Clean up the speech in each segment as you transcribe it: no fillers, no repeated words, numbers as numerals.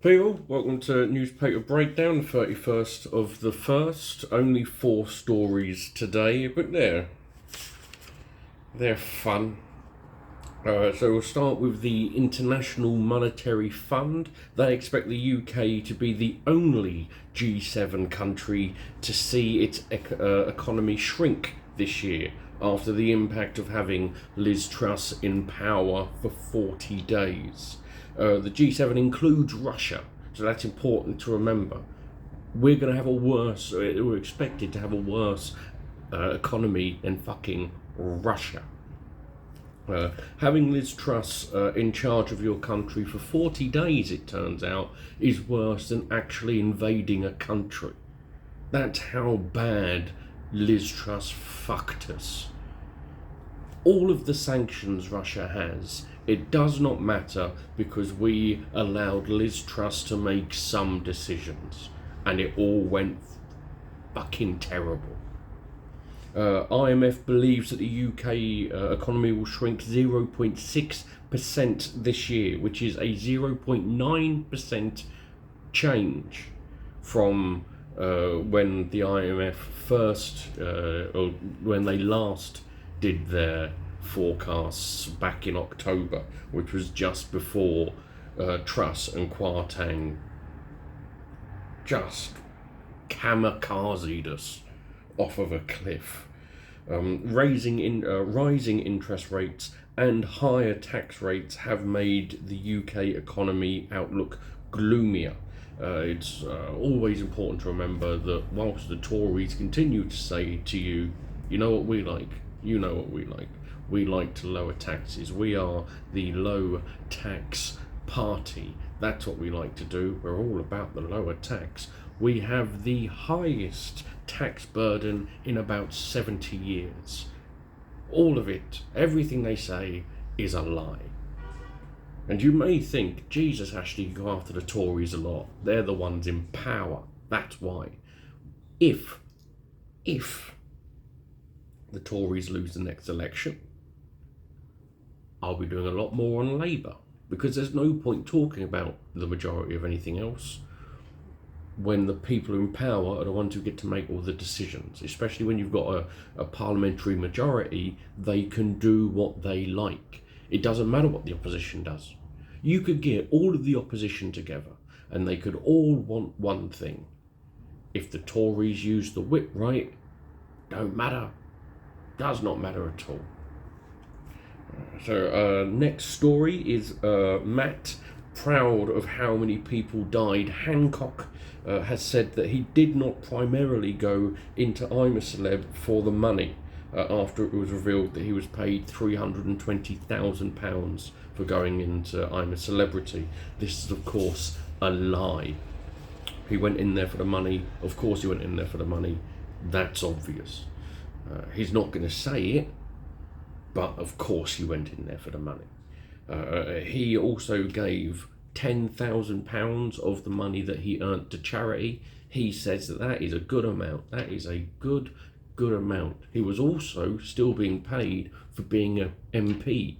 People, welcome to Newspaper Breakdown, 31st of the 1st. Only 4 stories today, but they're fun. So we'll start with the International Monetary Fund. They expect the UK to be the only G7 country to see its economy shrink this year after the impact of having Liz Truss in power for 40 days. The G7 includes Russia, so that's important to remember. We're expected to have a worse economy than fucking Russia. Having Liz Truss in charge of your country for 40 days, it turns out, is worse than actually invading a country. That's how bad Liz Truss fucked us. All of the sanctions Russia has, it does not matter because we allowed Liz Truss to make some decisions and it all went fucking terrible. IMF believes that the UK economy will shrink 0.6% this year, which is a 0.9% change from when the IMF when they last did their forecasts back in October, which was just before Truss and Kwarteng just kamikazed us off of a cliff. Rising interest rates and higher tax rates have made the UK economy outlook gloomier. It's always important to remember that whilst the Tories continue to say to you, you know what we like, you know what we like. We like to lower taxes. We are the low tax party. That's what we like to do. We're all about the lower tax. We have the highest tax burden in about 70 years. All of it, everything they say, is a lie. And you may think, Jesus, actually go after the Tories a lot. They're the ones in power. That's why. If the Tories lose the next election, I'll be doing a lot more on Labour, because there's no point talking about the majority of anything else when the people in power are the ones who get to make all the decisions. Especially when you've got a parliamentary majority, they can do what they like. It doesn't matter what the opposition does. You could get all of the opposition together and they could all want one thing. If the Tories use the whip right, don't matter. Does not matter at all. So next story is Matt, proud of how many people died. Hancock has said that he did not primarily go into I'm a Celeb for the money after it was revealed that he was paid £320,000 for going into I'm a Celebrity. This is of course a lie. He went in there for the money. Of course he went in there for the money. That's obvious. He's not going to say it, but of course he went in there for the money. He also gave £10,000 of the money that he earned to charity. He says that is a good amount. That is a good amount. He was also still being paid for being an MP,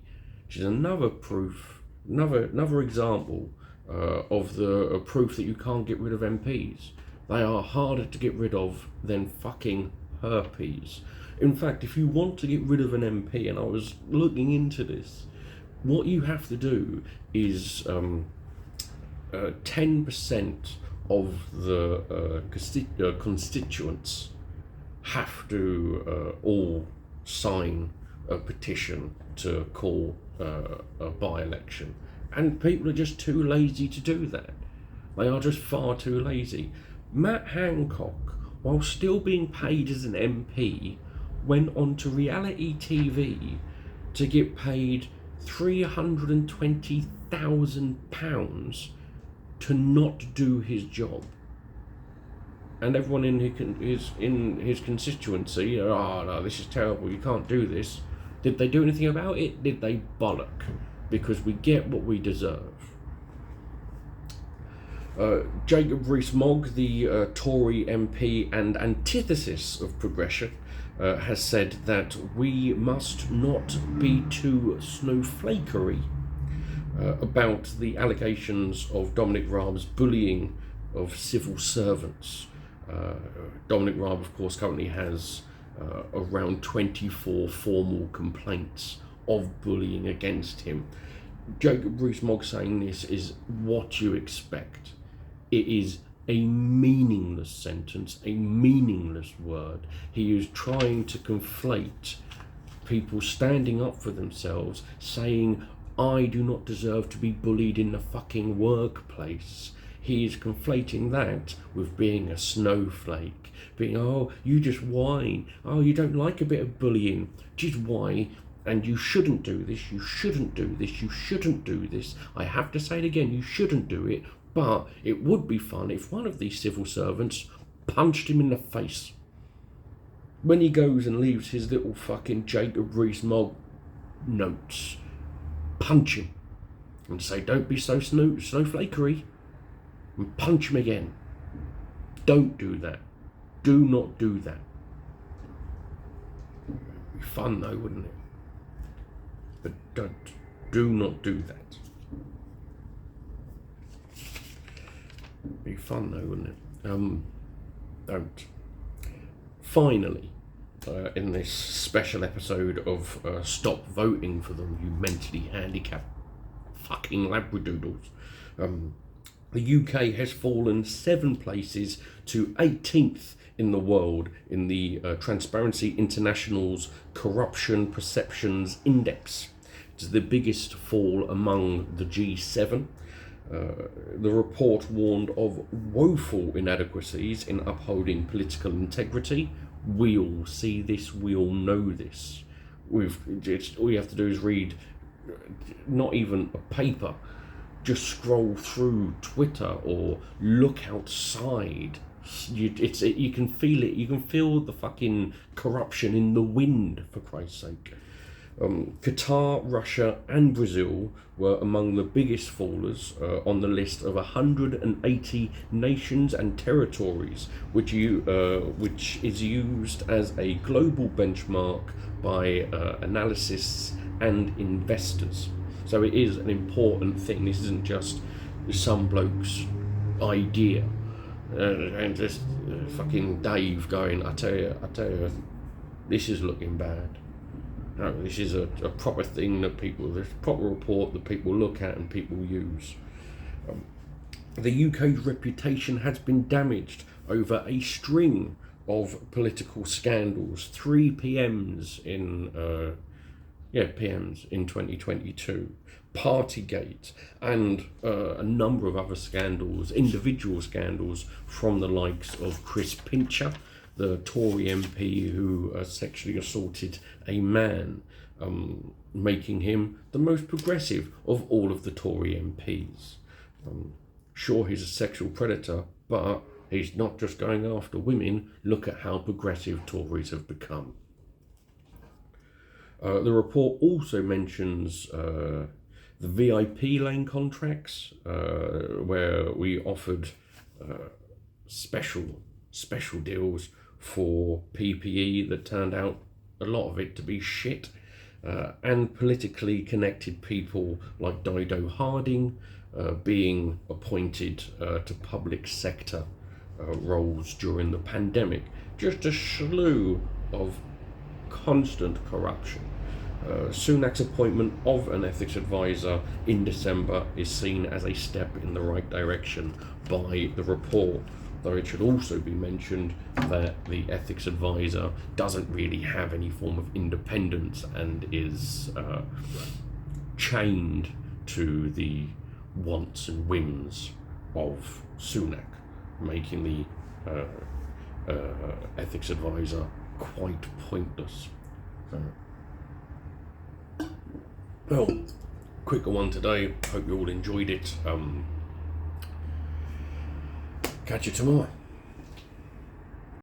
which is another proof, another example of the proof that you can't get rid of MPs. They are harder to get rid of than fucking herpes. In fact, if you want to get rid of an MP, and I was looking into this, what you have to do is 10% of the constituents have to all sign a petition to call a by-election. And people are just too lazy to do that. They are just far too lazy. Matt Hancock, while still being paid as an MP, went on to reality TV to get paid £320,000 to not do his job. And everyone in his constituency, oh no, this is terrible, you can't do this. Did they do anything about it? Did they bollock? Because we get what we deserve. Jacob Rees-Mogg, the Tory MP and antithesis of progression, has said that we must not be too snowflakery. about the allegations of Dominic Raab's bullying of civil servants. Dominic Raab, of course, currently has around 24 formal complaints of bullying against him. Jacob Rees-Mogg saying this is what you expect. It is a meaningless sentence, a meaningless word. He is trying to conflate people standing up for themselves, saying, I do not deserve to be bullied in the fucking workplace. He is conflating that with being a snowflake. Being, oh, you just whine. Oh, you don't like a bit of bullying. Just whine. And you shouldn't do this, you shouldn't do this, you shouldn't do this. I have to say it again, you shouldn't do it. But it would be fun if one of these civil servants punched him in the face. When he goes and leaves his little fucking Jacob Rees-Mogg notes, punch him and say, don't be so snowflakery, and punch him again. Don't do that. Do not do that. It'd be fun though, wouldn't it? But do not do that. It'd be fun though, wouldn't it? Don't. Finally, in this special episode of Stop Voting for Them, you mentally handicapped fucking labradoodles. The UK has fallen 7 places to 18th in the world in the Transparency International's Corruption Perceptions Index. It's the biggest fall among the G7. The report warned of woeful inadequacies in upholding political integrity. We all see this, we all know this. All you have to do is read not even a paper, just scroll through Twitter or look outside. You can feel it, you can feel the fucking corruption in the wind, for Christ's sake. Qatar, Russia and Brazil were among the biggest fallers on the list of 180 nations and territories, which is used as a global benchmark by analysts and investors. So it is an important thing. This isn't just some bloke's idea. And just fucking Dave going, I tell you, this is looking bad. No, this is a proper thing that there's a proper report that people look at and people use. The UK's reputation has been damaged over a string of political scandals. 3 PMs in 2022, Partygate, and a number of other scandals, individual scandals from the likes of Chris Pincher, the Tory MP who sexually assaulted a man, making him the most progressive of all of the Tory MPs. Sure, he's a sexual predator, but he's not just going after women. Look at how progressive Tories have become. The report also mentions the VIP lane contracts, where we offered special deals for PPE that turned out, a lot of it, to be shit, and politically connected people like Dido Harding being appointed to public sector roles during the pandemic. Just a slew of constant corruption. Sunak's appointment of an ethics advisor in December is seen as a step in the right direction by the report, though it should also be mentioned that the ethics advisor doesn't really have any form of independence and is chained to the wants and whims of Sunak, making the ethics advisor quite pointless. Well, quicker one today. Hope you all enjoyed it. Catch you tomorrow.